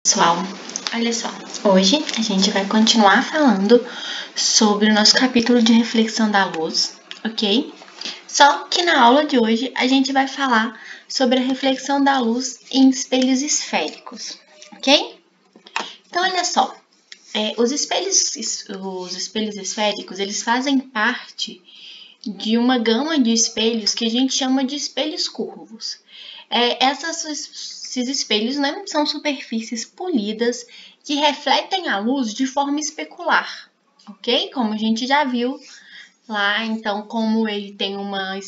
Pessoal, olha só, hoje a gente vai continuar falando sobre o nosso capítulo de reflexão da luz, ok? Só que na aula de hoje a gente vai falar sobre a reflexão da luz em espelhos esféricos, ok? Então, olha só, os espelhos esféricos, eles fazem parte de uma gama de espelhos que a gente chama de espelhos curvos. Esses espelhos, né, são superfícies polidas que refletem a luz de forma especular, ok? Como a gente já viu lá, então, como ele tem uma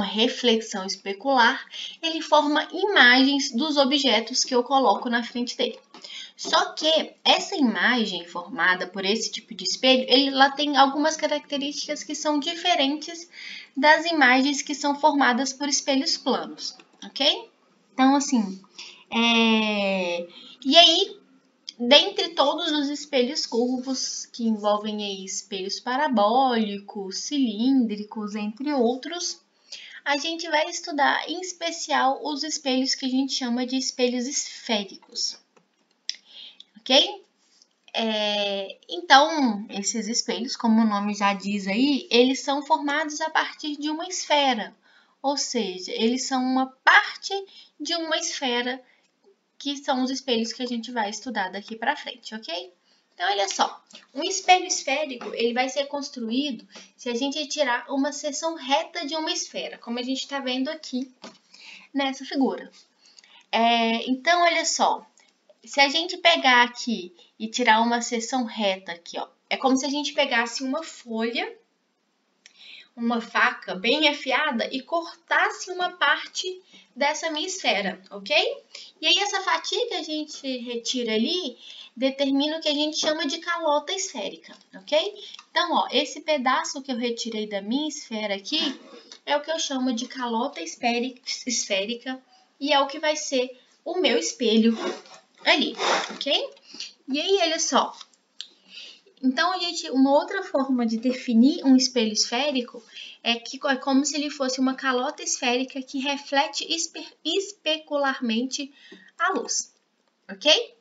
reflexão especular, ele forma imagens dos objetos que eu coloco na frente dele. Só que essa imagem formada por esse tipo de espelho, ela tem algumas características que são diferentes das imagens que são formadas por espelhos planos, ok? Então, assim, e aí, dentre todos os espelhos curvos, que envolvem aí espelhos parabólicos, cilíndricos, entre outros, a gente vai estudar em especial os espelhos que a gente chama de espelhos esféricos, ok? Então, esses espelhos, como o nome já diz aí, eles são formados a partir de uma esfera, ou seja, eles são uma parte de uma esfera, que são os espelhos que a gente vai estudar daqui para frente, ok? Então, olha só, um espelho esférico, ele vai ser construído se a gente tirar uma seção reta de uma esfera, como a gente está vendo aqui nessa figura. Então, olha só, se a gente pegar aqui e tirar uma seção reta aqui, ó, é como se a gente pegasse uma folha, uma faca bem afiada e cortasse uma parte dessa minha esfera, ok? E aí essa fatia que a gente retira ali determina o que a gente chama de calota esférica, ok? Então, ó, esse pedaço que eu retirei da minha esfera aqui é o que eu chamo de calota esférica e é o que vai ser o meu espelho ali, ok? E aí, olha só. Então, uma outra forma de definir um espelho esférico é como se ele fosse uma calota esférica que reflete especularmente a luz, ok?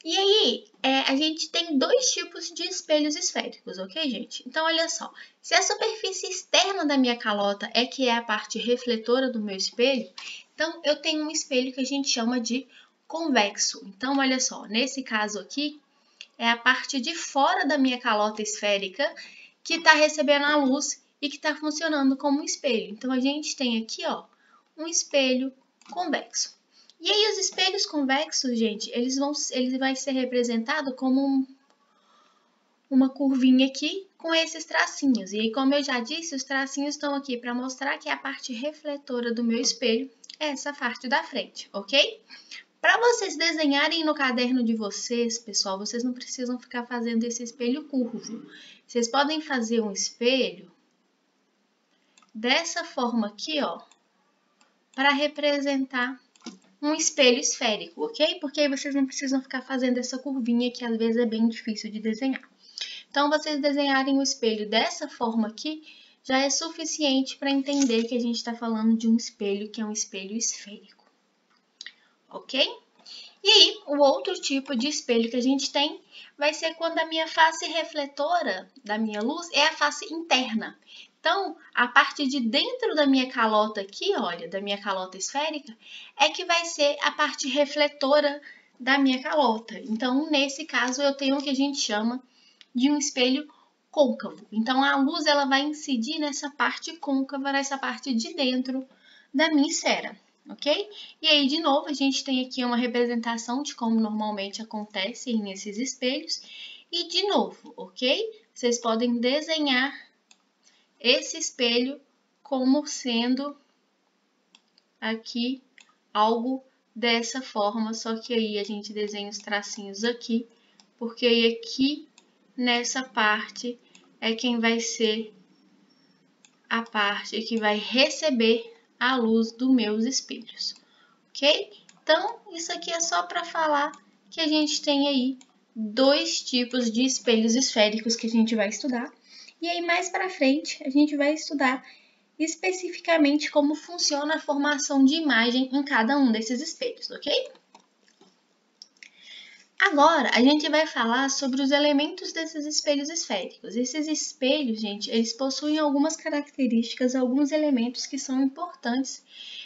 E aí, a gente tem dois tipos de espelhos esféricos, ok, gente? Então, olha só, se a superfície externa da minha calota é a parte refletora do meu espelho, então eu tenho um espelho que a gente chama de convexo. Então, olha só, nesse caso aqui, é a parte de fora da minha calota esférica que está recebendo a luz e que está funcionando como um espelho. Então, a gente tem aqui, ó, um espelho convexo. E aí, os espelhos convexos, gente, eles vai ser representado como uma curvinha aqui com esses tracinhos. E aí, como eu já disse, os tracinhos estão aqui para mostrar que a parte refletora do meu espelho é essa parte da frente, ok? Para vocês desenharem no caderno de vocês, pessoal, vocês não precisam ficar fazendo esse espelho curvo. Vocês podem fazer um espelho dessa forma aqui, ó, para representar um espelho esférico, ok? Porque aí vocês não precisam ficar fazendo essa curvinha que às vezes é bem difícil de desenhar. Então, vocês desenharem o espelho dessa forma aqui já é suficiente para entender que a gente está falando de um espelho que é um espelho esférico, ok? E aí, o outro tipo de espelho que a gente tem vai ser quando a minha face refletora da minha luz é a face interna. Então, a parte de dentro da minha calota aqui, olha, da minha calota esférica, é que vai ser a parte refletora da minha calota. Então, nesse caso, eu tenho o que a gente chama de um espelho côncavo. Então, a luz ela vai incidir nessa parte côncava, nessa parte de dentro da minha esfera, ok? E aí, de novo, a gente tem aqui uma representação de como normalmente acontece nesses espelhos. E, de novo, ok? Vocês podem desenhar esse espelho como sendo aqui algo dessa forma, só que aí a gente desenha os tracinhos aqui, porque aí aqui nessa parte é quem vai ser a parte que vai receber a luz dos meus espelhos, ok? Então, isso aqui é só para falar que a gente tem aí dois tipos de espelhos esféricos que a gente vai estudar. E aí, mais para frente, a gente vai estudar especificamente como funciona a formação de imagem em cada um desses espelhos, ok? Agora, a gente vai falar sobre os elementos desses espelhos esféricos. Esses espelhos, gente, eles possuem algumas características, alguns elementos que são importantes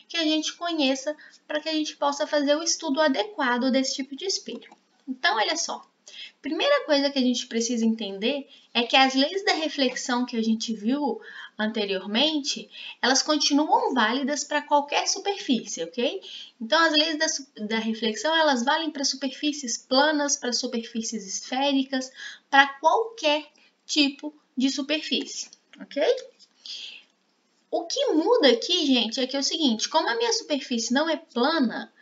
que a gente conheça para que a gente possa fazer o estudo adequado desse tipo de espelho. Então, olha só. Primeira coisa que a gente precisa entender é que as leis da reflexão que a gente viu anteriormente, elas continuam válidas para qualquer superfície, ok? Então, as leis da reflexão, elas valem para superfícies planas, para superfícies esféricas, para qualquer tipo de superfície, ok? O que muda aqui, gente, é que é o seguinte, como a minha superfície não é plana,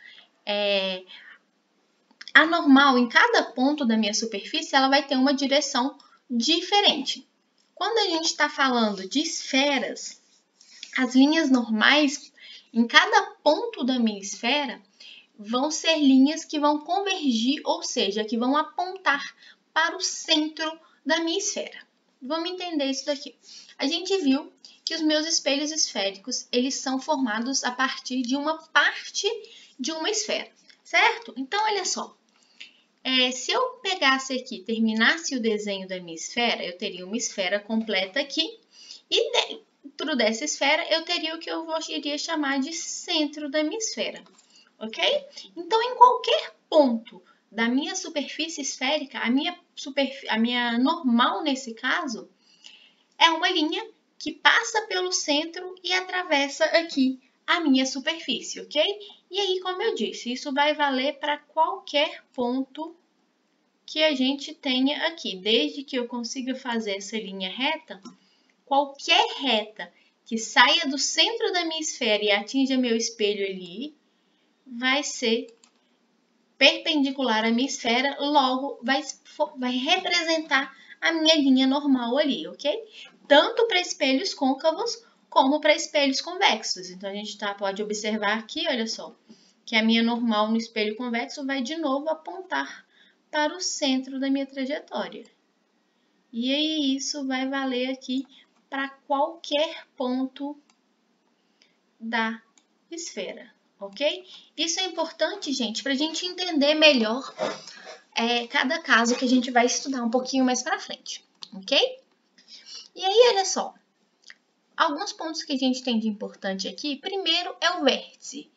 a normal em cada ponto da minha superfície, ela vai ter uma direção diferente. Quando a gente está falando de esferas, as linhas normais em cada ponto da minha esfera vão ser linhas que vão convergir, ou seja, que vão apontar para o centro da minha esfera. Vamos entender isso daqui. A gente viu que os meus espelhos esféricos, eles são formados a partir de uma parte de uma esfera, certo? Então, olha só. Se eu pegasse aqui, terminasse o desenho da minha esfera, eu teria uma esfera completa aqui, e dentro dessa esfera eu teria o que eu iria chamar de centro da minha esfera, ok? Então, em qualquer ponto da minha superfície esférica, a minha normal nesse caso, é uma linha que passa pelo centro e atravessa aqui a minha superfície, ok? E aí, como eu disse, isso vai valer para qualquer ponto que a gente tenha aqui. Desde que eu consiga fazer essa linha reta, qualquer reta que saia do centro da minha esfera e atinja meu espelho ali, vai ser perpendicular à minha esfera, logo vai representar a minha linha normal ali, ok? Tanto para espelhos côncavos como para espelhos convexos. Então, a gente pode observar aqui, olha só, que a minha normal no espelho convexo vai de novo apontar para o centro da minha trajetória. E aí, isso vai valer aqui para qualquer ponto da esfera, ok? Isso é importante, gente, para a gente entender melhor cada caso que a gente vai estudar um pouquinho mais para frente, ok? E aí, olha só, alguns pontos que a gente tem de importante aqui. Primeiro é o vértice.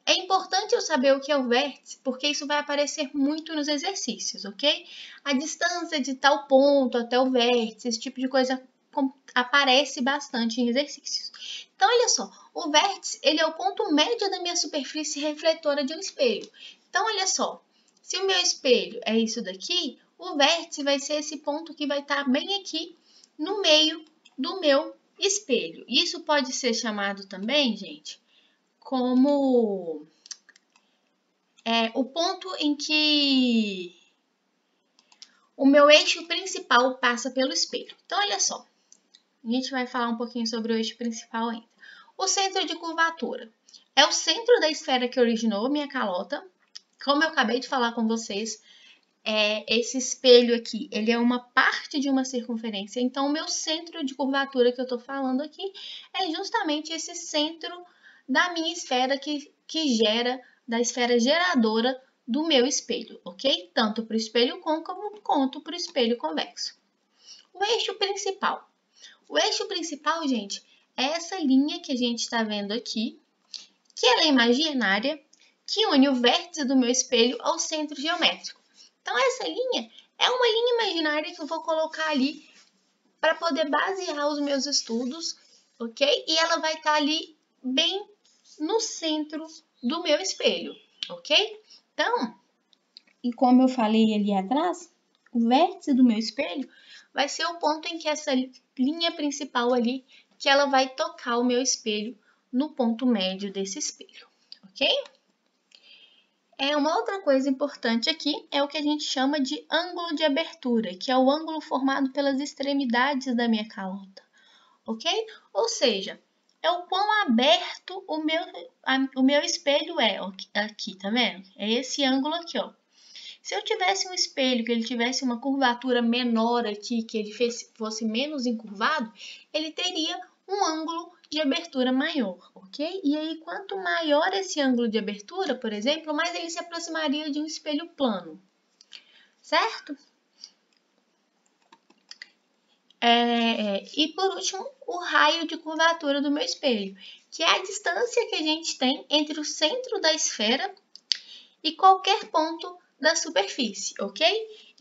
É importante eu saber o que é o vértice, porque isso vai aparecer muito nos exercícios, ok? A distância de tal ponto até o vértice, esse tipo de coisa aparece bastante em exercícios. Então, olha só, o vértice, ele é o ponto médio da minha superfície refletora de um espelho. Então, olha só, se o meu espelho é isso daqui, o vértice vai ser esse ponto que vai estar bem aqui no meio do meu espelho. Isso pode ser chamado também, gente, como o ponto em que o meu eixo principal passa pelo espelho. Então, olha só, a gente vai falar um pouquinho sobre o eixo principal ainda. O centro de curvatura é o centro da esfera que originou minha calota. Como eu acabei de falar com vocês, esse espelho aqui, ele é uma parte de uma circunferência. Então, o meu centro de curvatura que eu estou falando aqui é justamente esse centro da minha esfera que gera, da esfera geradora do meu espelho, ok? Tanto para o espelho côncavo quanto para o espelho convexo. O eixo principal. O eixo principal, gente, é essa linha que a gente está vendo aqui, que ela é imaginária, que une o vértice do meu espelho ao centro geométrico. Então, essa linha é uma linha imaginária que eu vou colocar ali para poder basear os meus estudos, ok? E ela vai estar ali bem no centro do meu espelho, ok? Então, e como eu falei ali atrás, o vértice do meu espelho vai ser o ponto em que essa linha principal ali, que ela vai tocar o meu espelho no ponto médio desse espelho, ok? Uma outra coisa importante aqui é o que a gente chama de ângulo de abertura, que é o ângulo formado pelas extremidades da minha calota, ok? Ou seja, é o quão aberto o meu espelho é, aqui, tá vendo? É esse ângulo aqui, ó. Se eu tivesse um espelho que ele tivesse uma curvatura menor aqui, que ele fosse menos encurvado, ele teria um ângulo de abertura maior, ok? E aí, quanto maior esse ângulo de abertura, por exemplo, mais ele se aproximaria de um espelho plano. certo? E por último, o raio de curvatura do meu espelho, que é a distância que a gente tem entre o centro da esfera e qualquer ponto da superfície, ok?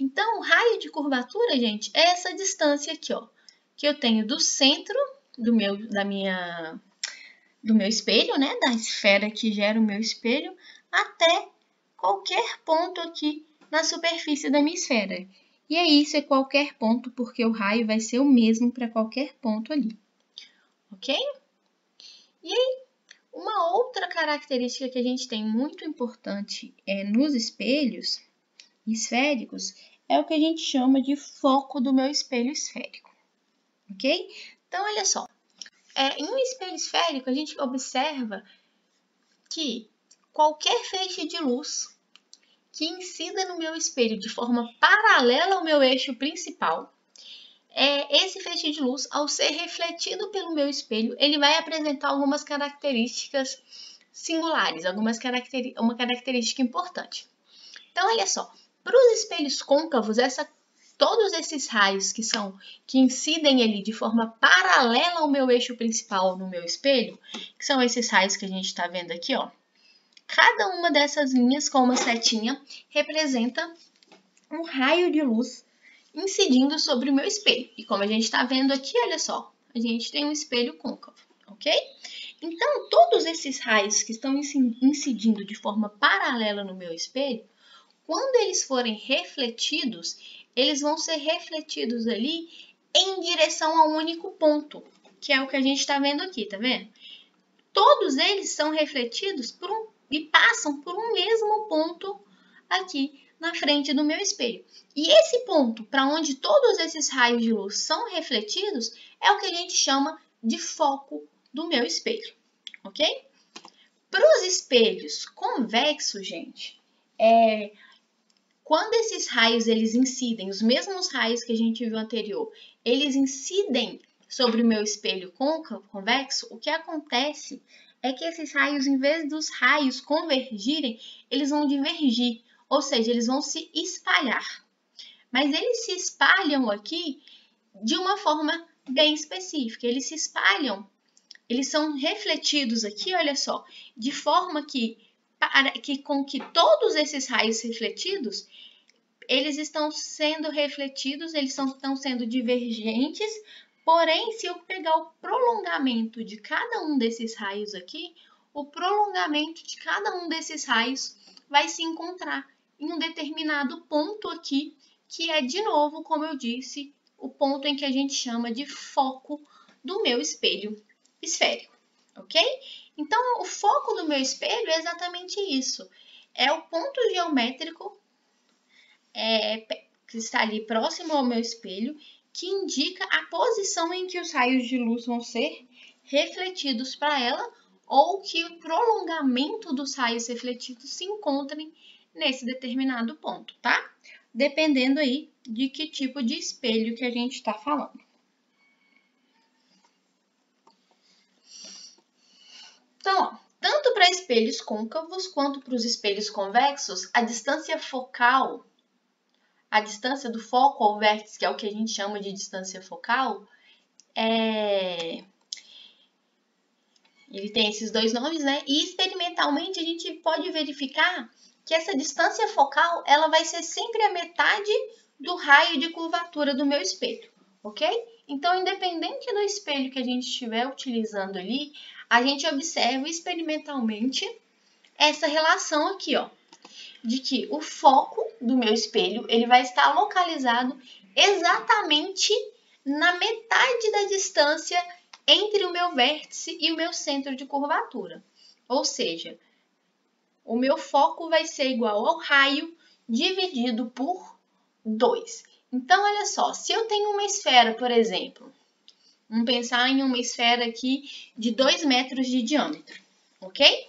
Então, o raio de curvatura, gente, é essa distância aqui, ó, que eu tenho do centro do meu espelho, né, da esfera que gera o meu espelho, até qualquer ponto aqui na superfície da minha esfera. E é isso, é qualquer ponto, porque o raio vai ser o mesmo para qualquer ponto ali, ok? E aí, uma outra característica que a gente tem muito importante nos espelhos esféricos é o que a gente chama de foco do meu espelho esférico, ok? Então, olha só, em um espelho esférico, a gente observa que qualquer feixe de luz que incida no meu espelho de forma paralela ao meu eixo principal, esse feixe de luz, ao ser refletido pelo meu espelho, ele vai apresentar algumas características singulares, uma característica importante. Então, olha só, para os espelhos côncavos, todos esses raios que incidem ali de forma paralela ao meu eixo principal no meu espelho, que são esses raios que a gente está vendo aqui, ó. Cada uma dessas linhas com uma setinha representa um raio de luz incidindo sobre o meu espelho. E como a gente está vendo aqui, olha só, a gente tem um espelho côncavo, ok? Então, todos esses raios que estão incidindo de forma paralela no meu espelho, quando eles forem refletidos, eles vão ser refletidos ali em direção a um único ponto, que é o que a gente está vendo aqui, tá vendo? Todos eles são refletidos e passam por um mesmo ponto aqui na frente do meu espelho. E esse ponto, para onde todos esses raios de luz são refletidos, é o que a gente chama de foco do meu espelho, ok? Para os espelhos convexos, gente, quando esses raios eles incidem, os mesmos raios que a gente viu anterior, eles incidem sobre o meu espelho convexo, o que acontece é que esses raios, em vez dos raios convergirem, eles vão divergir, ou seja, eles vão se espalhar. Mas eles se espalham aqui de uma forma bem específica. Eles se espalham, eles são refletidos aqui, olha só, de forma com que todos esses raios refletidos, eles estão sendo refletidos, eles estão sendo divergentes, porém, se eu pegar o prolongamento de cada um desses raios aqui, o prolongamento de cada um desses raios vai se encontrar em um determinado ponto aqui, que é, de novo, como eu disse, o ponto em que a gente chama de foco do meu espelho esférico, ok? Então, o foco do meu espelho é exatamente isso. É o ponto geométrico que está ali próximo ao meu espelho, que indica a posição em que os raios de luz vão ser refletidos para ela, ou que o prolongamento dos raios refletidos se encontrem nesse determinado ponto, tá? Dependendo aí de que tipo de espelho que a gente está falando. Então, ó, tanto para espelhos côncavos quanto para os espelhos convexos, a distância focal, a distância do foco ao vértice, que é o que a gente chama de distância focal, ele tem esses dois nomes, né? E experimentalmente a gente pode verificar que essa distância focal, ela vai ser sempre a metade do raio de curvatura do meu espelho, ok? Então, independente do espelho que a gente estiver utilizando ali, a gente observa experimentalmente essa relação aqui, ó, de que o foco do meu espelho, ele vai estar localizado exatamente na metade da distância entre o meu vértice e o meu centro de curvatura. Ou seja, o meu foco vai ser igual ao raio dividido por 2. Então, olha só, se eu tenho uma esfera, por exemplo, vamos pensar em uma esfera aqui de 2 metros de diâmetro, ok?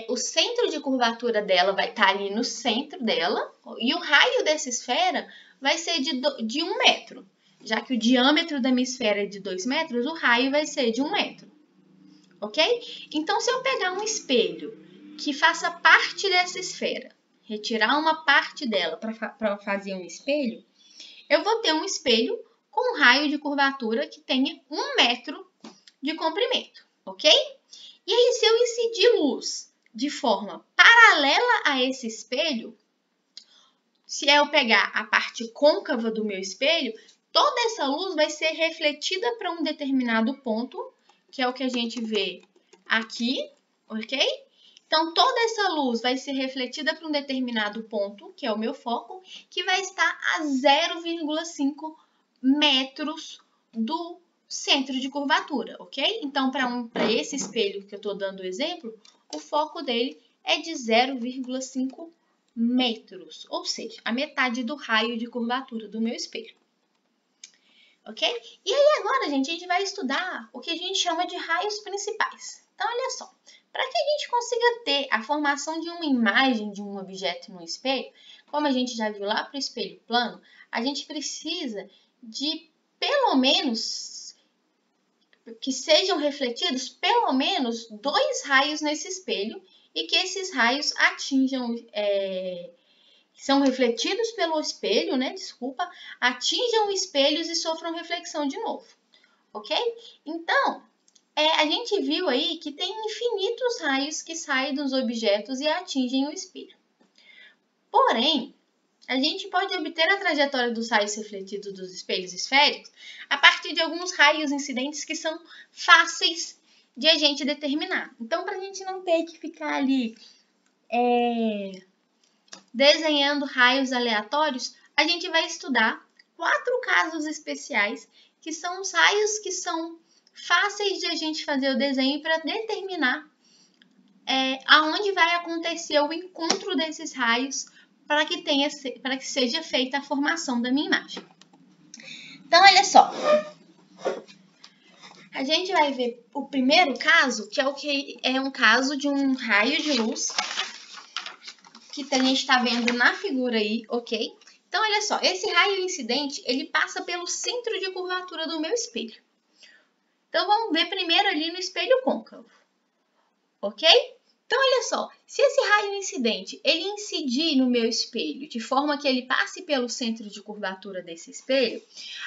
O centro de curvatura dela vai estar ali no centro dela, e o raio dessa esfera vai ser de 1 metro. Já que o diâmetro da minha esfera é de 2 metros, o raio vai ser de 1 metro, ok? Então, se eu pegar um espelho que faça parte dessa esfera retirar uma parte dela para fazer um espelho, eu vou ter um espelho com um raio de curvatura que tenha 1 metro de comprimento, ok? E aí, se eu incidir luz de forma paralela a esse espelho, se eu pegar a parte côncava do meu espelho, toda essa luz vai ser refletida para um determinado ponto, que é o que a gente vê aqui, ok? Então, toda essa luz vai ser refletida para um determinado ponto, que é o meu foco, que vai estar a 0,5 metros do centro de curvatura, ok? Então, para esse espelho que eu estou dando o exemplo, o foco dele é de 0,5 metros, ou seja, a metade do raio de curvatura do meu espelho. Ok? E aí agora, gente, a gente vai estudar o que a gente chama de raios principais. Então, olha só, para que a gente consiga ter a formação de uma imagem de um objeto no espelho, como a gente já viu lá para o espelho plano, a gente precisa de pelo menos que sejam refletidos pelo menos 2 raios nesse espelho e que esses raios atinjam, são refletidos pelo espelho, né? Desculpa, atinjam espelhos e sofram reflexão de novo, ok? Então, a gente viu aí que tem infinitos raios que saem dos objetos e atingem o espelho. Porém, a gente pode obter a trajetória dos raios refletidos dos espelhos esféricos a partir de alguns raios incidentes que são fáceis de a gente determinar. Então, para a gente não ter que ficar ali desenhando raios aleatórios, a gente vai estudar 4 casos especiais, que são os raios que são fáceis de a gente fazer o desenho para determinar aonde vai acontecer o encontro desses raios para que seja feita a formação da minha imagem. Então, olha só. A gente vai ver o primeiro caso, que é um caso de um raio de luz, que a gente está vendo na figura aí, ok? Então, olha só, esse raio incidente, ele passa pelo centro de curvatura do meu espelho. Então, vamos ver primeiro ali no espelho côncavo, ok? Então, olha só, se esse raio incidente, ele incidir no meu espelho, de forma que ele passe pelo centro de curvatura desse espelho,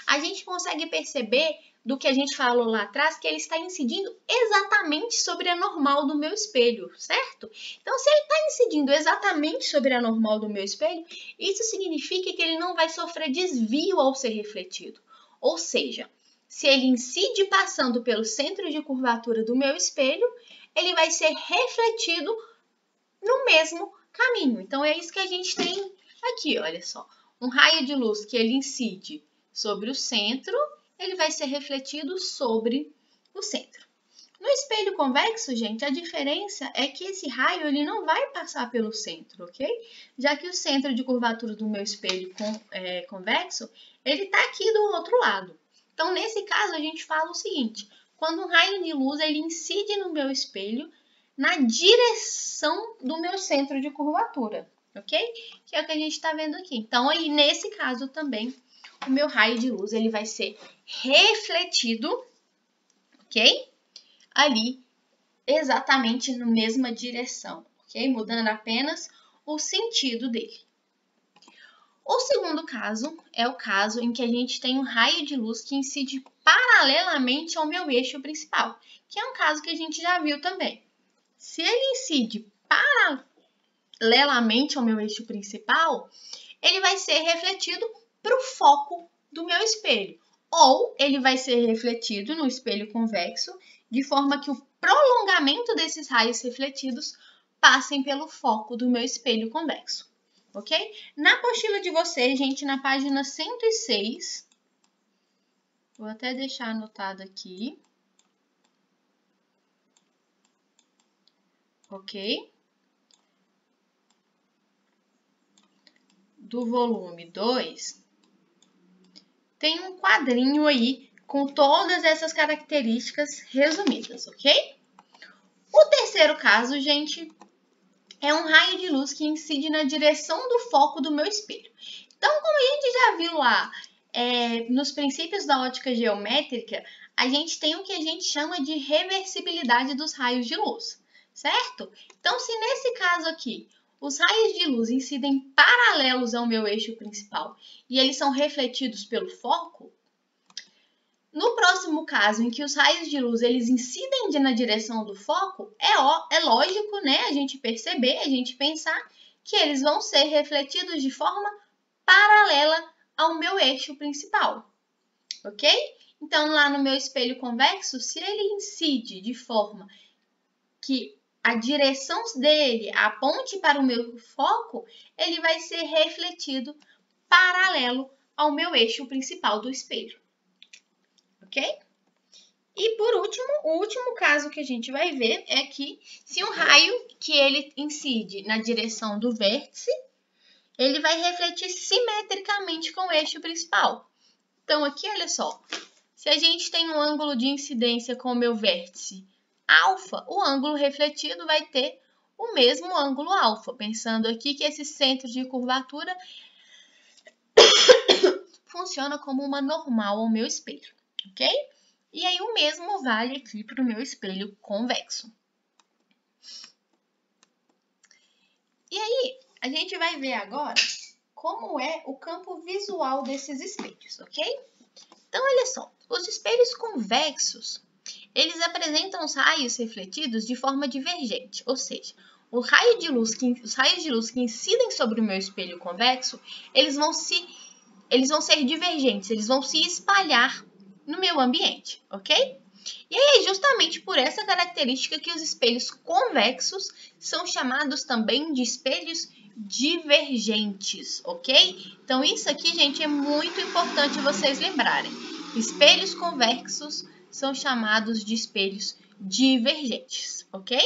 a gente consegue perceber do que a gente falou lá atrás, que ele está incidindo exatamente sobre a normal do meu espelho, certo? Então, se ele está incidindo exatamente sobre a normal do meu espelho, isso significa que ele não vai sofrer desvio ao ser refletido. Ou seja, se ele incide passando pelo centro de curvatura do meu espelho, ele vai ser refletido no mesmo caminho. Então, é isso que a gente tem aqui, olha só. Um raio de luz que ele incide sobre o centro, ele vai ser refletido sobre o centro. No espelho convexo, gente, a diferença é que esse raio ele não vai passar pelo centro, ok? Já que o centro de curvatura do meu espelho convexo, ele está aqui do outro lado. Então, nesse caso, a gente fala o seguinte: quando um raio de luz ele incide no meu espelho na direção do meu centro de curvatura, ok? Que é o que a gente está vendo aqui. Então, aí, nesse caso também, o meu raio de luz ele vai ser refletido, ok? Ali, exatamente na mesma direção, ok? Mudando apenas o sentido dele. O segundo caso é o caso em que a gente tem um raio de luz que incide paralelamente ao meu eixo principal, que é um caso que a gente já viu também. Se ele incide paralelamente ao meu eixo principal, ele vai ser refletido para o foco do meu espelho, ou ele vai ser refletido no espelho convexo, de forma que o prolongamento desses raios refletidos passem pelo foco do meu espelho convexo. Ok? Na apostila de vocês, gente, na página 106, vou até deixar anotado aqui, ok? Do volume 2, tem um quadrinho aí com todas essas características resumidas, ok? O terceiro caso, gente, é um raio de luz que incide na direção do foco do meu espelho. Então, como a gente já viu lá nos princípios da ótica geométrica, a gente tem o que a gente chama de reversibilidade dos raios de luz, certo? Então, se nesse caso aqui, os raios de luz incidem paralelos ao meu eixo principal e eles são refletidos pelo foco, no próximo caso, em que os raios de luz eles incidem na direção do foco, é lógico, né, a gente perceber, a gente pensar que eles vão ser refletidos de forma paralela ao meu eixo principal, ok? Então, lá no meu espelho convexo, se ele incide de forma que a direção dele aponte para o meu foco, ele vai ser refletido paralelo ao meu eixo principal do espelho. Ok? E por último, o último caso que a gente vai ver é que se um raio que ele incide na direção do vértice, ele vai refletir simetricamente com o eixo principal. Então aqui, olha só, se a gente tem um ângulo de incidência com o meu vértice alfa, o ângulo refletido vai ter o mesmo ângulo alfa, pensando aqui que esse centro de curvatura funciona como uma normal ao meu espelho, ok? E aí o mesmo vale aqui para o meu espelho convexo. E aí, a gente vai ver agora como é o campo visual desses espelhos, ok? Então, olha só, os espelhos convexos, eles apresentam os raios refletidos de forma divergente, ou seja, os raios de luz que incidem sobre o meu espelho convexo, eles vão ser divergentes, eles vão se espalhar no meu ambiente, ok? E aí é justamente por essa característica que os espelhos convexos são chamados também de espelhos divergentes, ok? Então isso aqui, gente, é muito importante vocês lembrarem. Espelhos convexos são chamados de espelhos divergentes, ok?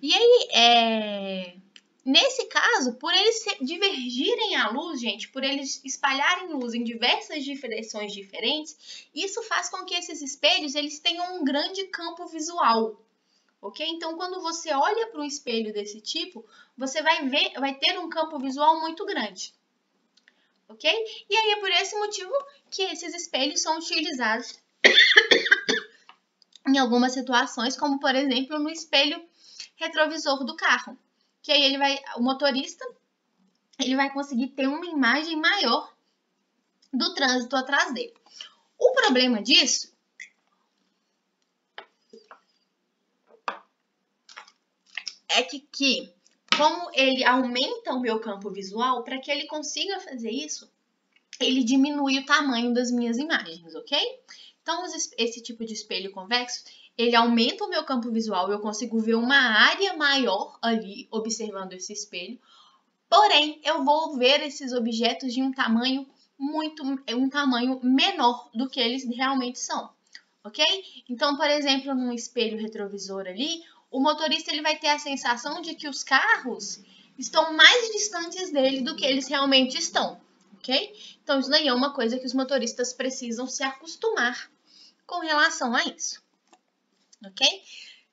E aí, nesse caso, por eles divergirem a luz, gente, por eles espalharem luz em diversas direções diferentes, isso faz com que esses espelhos eles tenham um grande campo visual, ok? Então, quando você olha para um espelho desse tipo, você vai ter um campo visual muito grande, ok? E aí é por esse motivo que esses espelhos são utilizados em algumas situações, como por exemplo no espelho retrovisor do carro, que aí o motorista ele vai conseguir ter uma imagem maior do trânsito atrás dele. O problema disso é que como ele aumenta o meu campo visual, para que ele consiga fazer isso, ele diminui o tamanho das minhas imagens, ok? Então, esse tipo de espelho convexo, ele aumenta o meu campo visual, eu consigo ver uma área maior ali, observando esse espelho, porém, eu vou ver esses objetos de um tamanho menor do que eles realmente são, ok? Então, por exemplo, num espelho retrovisor ali, o motorista ele vai ter a sensação de que os carros estão mais distantes dele do que eles realmente estão, ok? Então, isso daí é uma coisa que os motoristas precisam se acostumar com relação a isso, ok?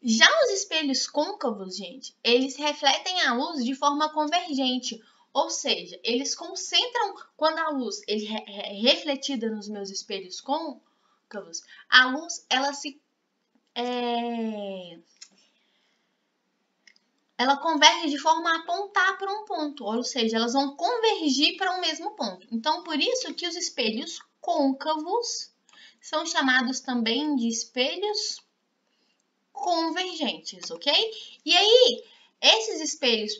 Já os espelhos côncavos, gente, eles refletem a luz de forma convergente, ou seja, eles concentram, quando a luz é refletida nos meus espelhos côncavos, a luz, ela converge de forma a apontar para um ponto, ou seja, elas vão convergir para um mesmo ponto. Então, por isso que os espelhos côncavos são chamados também de espelhos convergentes, ok? E aí, esses espelhos,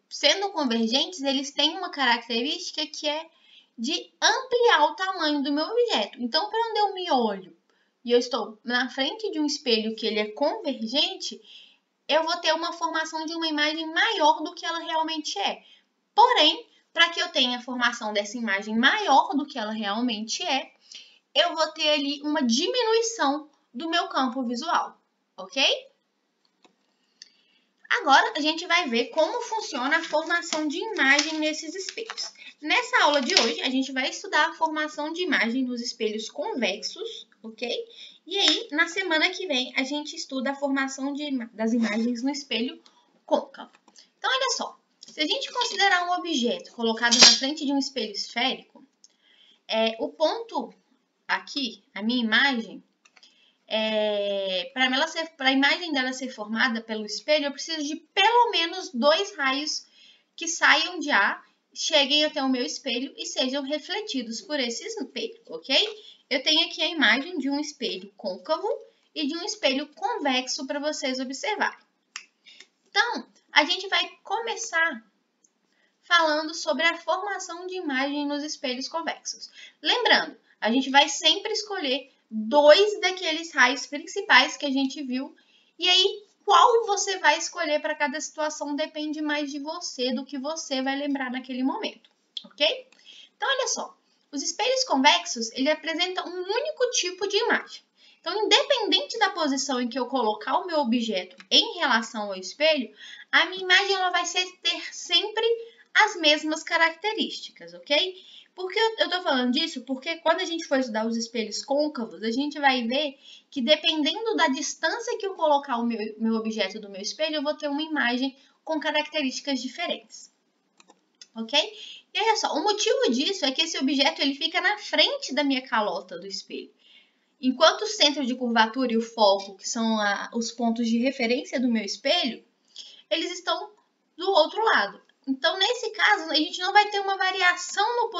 sendo convergentes, eles têm uma característica que é de ampliar o tamanho do meu objeto. Então, quando eu me olho e eu estou na frente de um espelho que ele é convergente, eu vou ter uma formação de uma imagem maior do que ela realmente é. Porém, para que eu tenha a formação dessa imagem maior do que ela realmente é, eu vou ter ali uma diminuição do meu campo visual, ok? Agora, a gente vai ver como funciona a formação de imagem nesses espelhos. Nessa aula de hoje, a gente vai estudar a formação de imagem nos espelhos convexos, ok? E aí, na semana que vem, a gente estuda a formação das imagens no espelho côncavo. Então, olha só. Se a gente considerar um objeto colocado na frente de um espelho esférico, o ponto aqui, a minha imagem, para a imagem dela ser formada pelo espelho, eu preciso de pelo menos 2 raios que saiam de A, cheguem até o meu espelho e sejam refletidos por esse espelho, ok? Eu tenho aqui a imagem de um espelho côncavo e de um espelho convexo para vocês observarem. Então, a gente vai começar falando sobre a formação de imagem nos espelhos convexos. Lembrando, a gente vai sempre escolher 2 daqueles raios principais que a gente viu, e aí qual você vai escolher para cada situação depende mais de você, do que você vai lembrar naquele momento, ok? Então, olha só, os espelhos convexos, ele apresentam um único tipo de imagem. Então, independente da posição em que eu colocar o meu objeto em relação ao espelho, a minha imagem ela vai ter sempre as mesmas características, ok? Por que eu estou falando disso? Porque quando a gente for estudar os espelhos côncavos, a gente vai ver que dependendo da distância que eu colocar o meu objeto do meu espelho, eu vou ter uma imagem com características diferentes, ok? E olha só, o motivo disso é que esse objeto ele fica na frente da minha calota do espelho. Enquanto o centro de curvatura e o foco, que são os pontos de referência do meu espelho, eles estão do outro lado. Então, nesse caso, a gente não vai ter uma variação no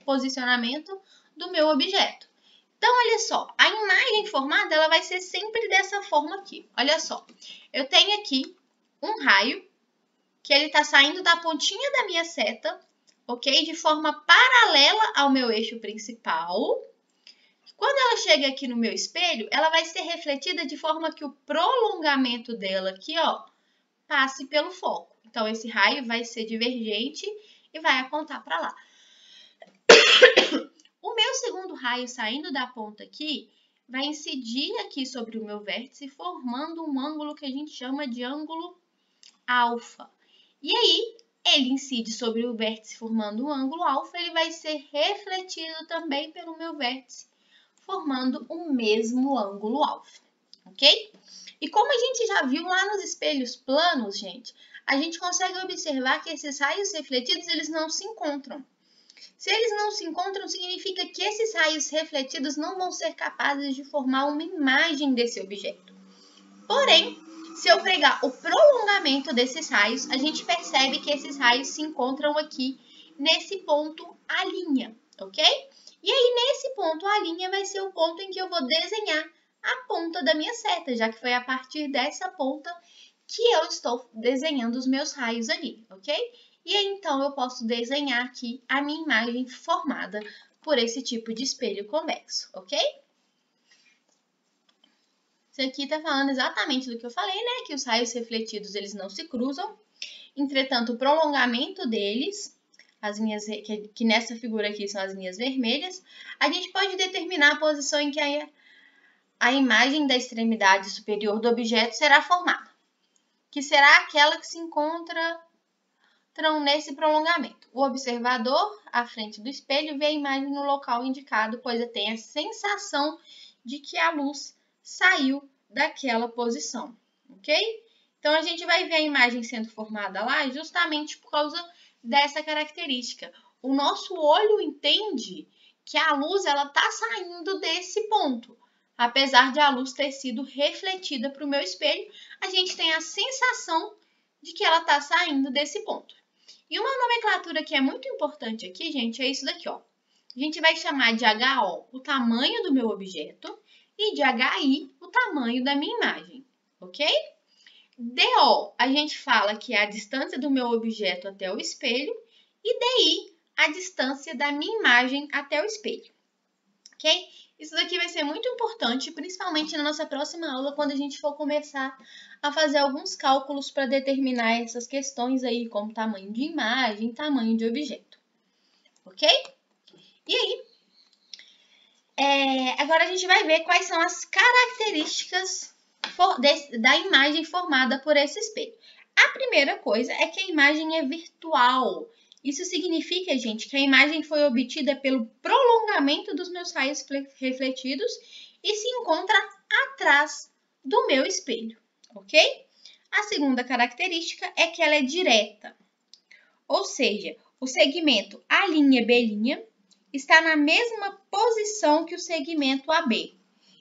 posicionamento do meu objeto. Então, olha só, a imagem formada ela vai ser sempre dessa forma aqui. Olha só, eu tenho aqui um raio que ele está saindo da pontinha da minha seta, ok? De forma paralela ao meu eixo principal. Quando ela chega aqui no meu espelho, ela vai ser refletida de forma que o prolongamento dela aqui, ó, passe pelo foco. Então, esse raio vai ser divergente e vai apontar para lá. O meu segundo raio saindo da ponta aqui, vai incidir aqui sobre o meu vértice, formando um ângulo que a gente chama de ângulo alfa. E aí, ele incide sobre o vértice formando um ângulo alfa, ele vai ser refletido também pelo meu vértice, formando o mesmo ângulo alfa, ok? E como a gente já viu lá nos espelhos planos, gente, a gente consegue observar que esses raios refletidos, eles não se encontram. Se eles não se encontram, significa que esses raios refletidos não vão ser capazes de formar uma imagem desse objeto. Porém, se eu pegar o prolongamento desses raios, a gente percebe que esses raios se encontram aqui nesse ponto A', ok? E aí, nesse ponto A' vai ser o ponto em que eu vou desenhar a ponta da minha seta, já que foi a partir dessa ponta que eu estou desenhando os meus raios ali, ok? E aí, então, eu posso desenhar aqui a minha imagem formada por esse tipo de espelho convexo, ok? Isso aqui está falando exatamente do que eu falei, né? Que os raios refletidos, eles não se cruzam. Entretanto, o prolongamento deles, que nessa figura aqui são as linhas vermelhas, a gente pode determinar a posição em que a imagem da extremidade superior do objeto será formada, que será aquela que se encontram nesse prolongamento. O observador, à frente do espelho, vê a imagem no local indicado, pois tem a sensação de que a luz saiu daquela posição, ok? Então, a gente vai ver a imagem sendo formada lá justamente por causa dessa característica. O nosso olho entende que a luz está saindo desse ponto. Apesar de a luz ter sido refletida para o meu espelho, a gente tem a sensação de que ela está saindo desse ponto. E uma nomenclatura que é muito importante aqui, gente, é isso daqui, ó. A gente vai chamar de HO o tamanho do meu objeto e de HI o tamanho da minha imagem, ok? DO, a gente fala que é a distância do meu objeto até o espelho e DI, a distância da minha imagem até o espelho, ok? Isso daqui vai ser muito importante, principalmente na nossa próxima aula, quando a gente for começar a fazer alguns cálculos para determinar essas questões aí, como tamanho de imagem, tamanho de objeto, ok? E aí, agora a gente vai ver quais são as características da imagem formada por esse espelho. A primeira coisa é que a imagem é virtual. Isso significa, gente, que a imagem foi obtida pelo prolongamento dos meus raios refletidos e se encontra atrás do meu espelho, ok? A segunda característica é que ela é direta, ou seja, o segmento A', B' está na mesma posição que o segmento AB.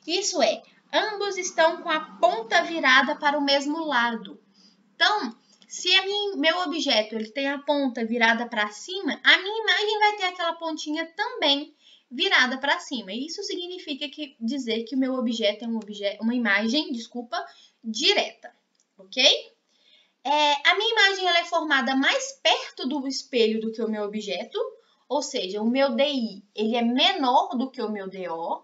Isso é, ambos estão com a ponta virada para o mesmo lado. Então, se meu objeto ele tem a ponta virada para cima, a minha imagem vai ter aquela pontinha também virada para cima. Isso significa dizer que o meu objeto é uma imagem, direta, ok? A minha imagem ela é formada mais perto do espelho do que o meu objeto, ou seja, o meu DI ele é menor do que o meu DO,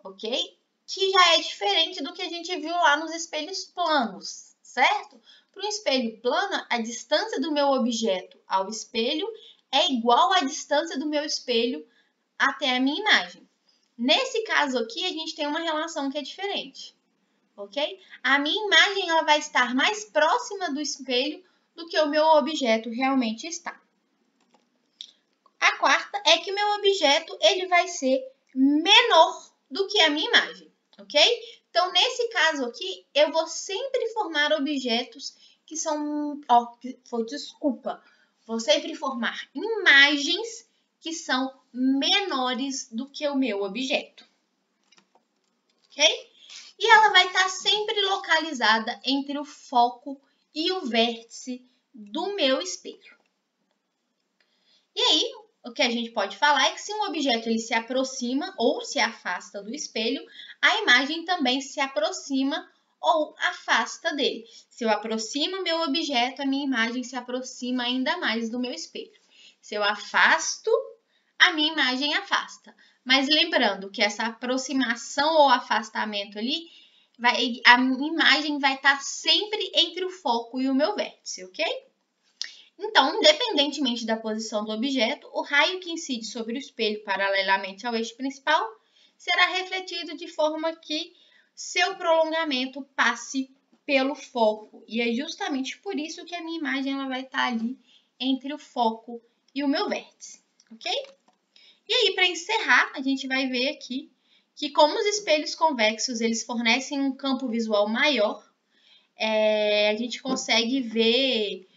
ok? Que já é diferente do que a gente viu lá nos espelhos planos, certo? Para um espelho plano, a distância do meu objeto ao espelho é igual à distância do meu espelho até a minha imagem. Nesse caso aqui, a gente tem uma relação que é diferente, ok? A minha imagem ela vai estar mais próxima do espelho do que o meu objeto realmente está. A quarta é que o meu objeto ele vai ser menor do que a minha imagem, ok? Então, nesse caso aqui, eu vou sempre formar objetos que são... Vou sempre formar imagens que são menores do que o meu objeto, ok? E ela vai estar sempre localizada entre o foco e o vértice do meu espelho. E aí, o que a gente pode falar é que se um objeto ele se aproxima ou se afasta do espelho, a imagem também se aproxima ou afasta dele. Se eu aproximo o meu objeto, a minha imagem se aproxima ainda mais do meu espelho. Se eu afasto, a minha imagem afasta. Mas lembrando que essa aproximação ou afastamento ali, a minha imagem vai estar sempre entre o foco e o meu vértice, ok? Então, independentemente da posição do objeto, o raio que incide sobre o espelho paralelamente ao eixo principal será refletido de forma que seu prolongamento passe pelo foco. E é justamente por isso que a minha imagem ela vai estar ali entre o foco e o meu vértice, ok? E aí, para encerrar, a gente vai ver aqui que como os espelhos convexos eles fornecem um campo visual maior, a gente consegue ver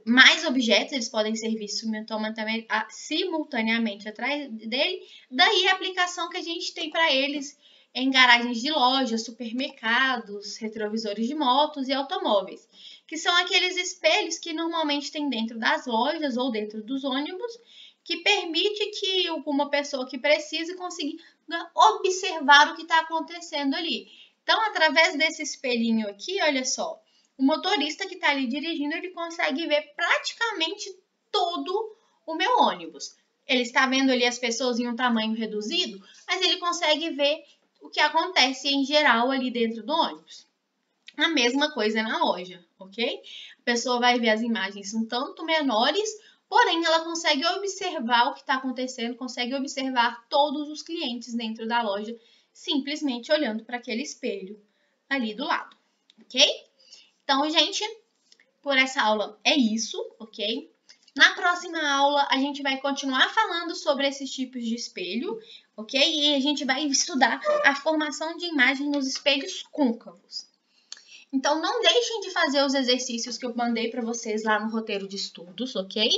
mais objetos, eles podem ser vistos simultaneamente atrás dele, daí a aplicação que a gente tem para eles em garagens de lojas, supermercados, retrovisores de motos e automóveis, que são aqueles espelhos que normalmente tem dentro das lojas ou dentro dos ônibus, que permite que uma pessoa que precise consiga observar o que está acontecendo ali. Então, através desse espelhinho aqui, olha só, o motorista que está ali dirigindo, ele consegue ver praticamente todo o meu ônibus. Ele está vendo ali as pessoas em um tamanho reduzido, mas ele consegue ver o que acontece em geral ali dentro do ônibus. A mesma coisa na loja, ok? A pessoa vai ver as imagens um tanto menores, porém ela consegue observar o que está acontecendo, consegue observar todos os clientes dentro da loja, simplesmente olhando para aquele espelho ali do lado, ok? Então, gente, por essa aula é isso, ok? Na próxima aula, a gente vai continuar falando sobre esses tipos de espelho, ok? E a gente vai estudar a formação de imagem nos espelhos côncavos. Então, não deixem de fazer os exercícios que eu mandei para vocês lá no roteiro de estudos, ok?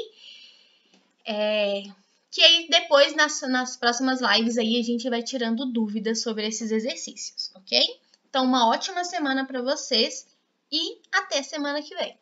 Que aí depois, nas próximas lives, aí a gente vai tirando dúvidas sobre esses exercícios, ok? Então, uma ótima semana para vocês e até semana que vem.